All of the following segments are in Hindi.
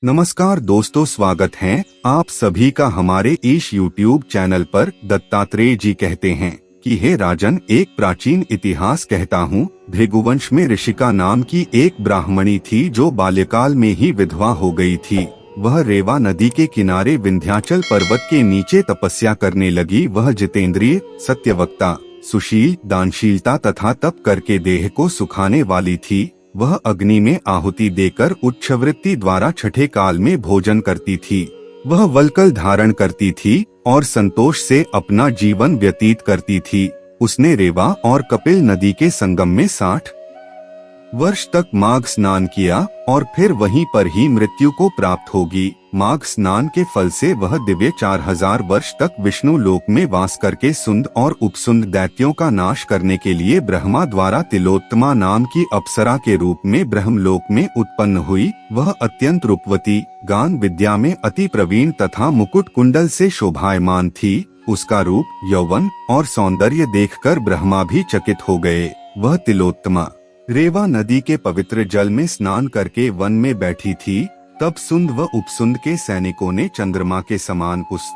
नमस्कार दोस्तों, स्वागत है आप सभी का हमारे इस YouTube चैनल पर। दत्तात्रेय जी कहते हैं कि हे राजन, एक प्राचीन इतिहास कहता हूँ। भृगुवंश में ऋषिका नाम की एक ब्राह्मणी थी जो बाल्यकाल में ही विधवा हो गई थी। वह रेवा नदी के किनारे विंध्याचल पर्वत के नीचे तपस्या करने लगी। वह जितेंद्रिय, सत्यवक्ता, सुशील, दानशीलता तथा तप करके देह को सुखाने वाली थी। वह अग्नि में आहुति देकर उच्छवृत्ति द्वारा छठे काल में भोजन करती थी। वह वल्कल धारण करती थी और संतोष से अपना जीवन व्यतीत करती थी। उसने रेवा और कपिल नदी के संगम में 60 वर्ष तक माघ स्नान किया और फिर वहीं पर ही मृत्यु को प्राप्त होगी। माघ स्नान के फल से वह दिव्य 4000 वर्ष तक विष्णु लोक में वास करके सुंद और उपसुंद दैत्यों का नाश करने के लिए ब्रह्मा द्वारा तिलोत्तमा नाम की अप्सरा के रूप में ब्रह्मलोक में उत्पन्न हुई। वह अत्यंत रूपवती, गान विद्या में अति प्रवीण तथा मुकुट कुंडल से शोभायमान थी। उसका रूप, यौवन और सौंदर्य देखकर ब्रह्मा भी चकित हो गए। वह तिलोत्तमा रेवा नदी के पवित्र जल में स्नान करके वन में बैठी थी। तब सुंद व उपसुंद के सैनिकों ने चंद्रमा के समान उस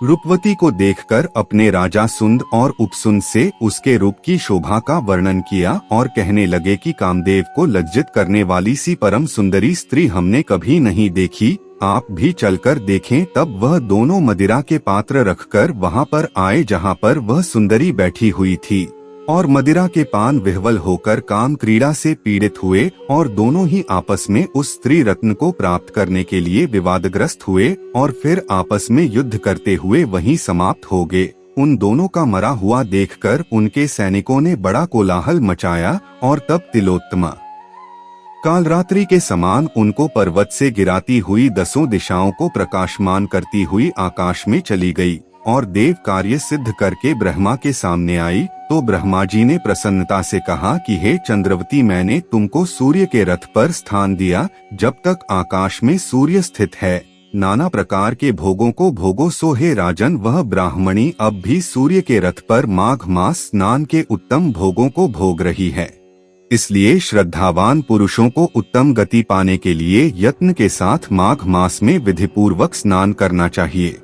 रूपवती को देखकर अपने राजा सुंद और उपसुंद से उसके रूप की शोभा का वर्णन किया और कहने लगे कि कामदेव को लज्जित करने वाली सी परम सुंदरी स्त्री हमने कभी नहीं देखी, आप भी चलकर देखें। तब वह दोनों मदिरा के पात्र रखकर वहां पर आए जहां पर वह सुंदरी बैठी हुई थी, और मदिरा के पान विह्वल होकर काम क्रीड़ा से पीड़ित हुए और दोनों ही आपस में उस स्त्री रत्न को प्राप्त करने के लिए विवादग्रस्त हुए और फिर आपस में युद्ध करते हुए वहीं समाप्त हो गए। उन दोनों का मरा हुआ देखकर उनके सैनिकों ने बड़ा कोलाहल मचाया और तब तिलोत्तमा कालरात्रि के समान उनको पर्वत से गिराती हुई 10 दिशाओं को प्रकाशमान करती हुई आकाश में चली गई और देव कार्य सिद्ध करके ब्रह्मा के सामने आई। तो ब्रह्मा जी ने प्रसन्नता से कहा कि हे चंद्रवती, मैंने तुमको सूर्य के रथ पर स्थान दिया। जब तक आकाश में सूर्य स्थित है, नाना प्रकार के भोगों को भोगो। सो हे राजन, वह ब्राह्मणी अब भी सूर्य के रथ पर माघ मास स्नान के उत्तम भोगों को भोग रही है। इसलिए श्रद्धावान पुरुषों को उत्तम गति पाने के लिए यत्न के साथ माघ मास में विधिपूर्वक स्नान करना चाहिए।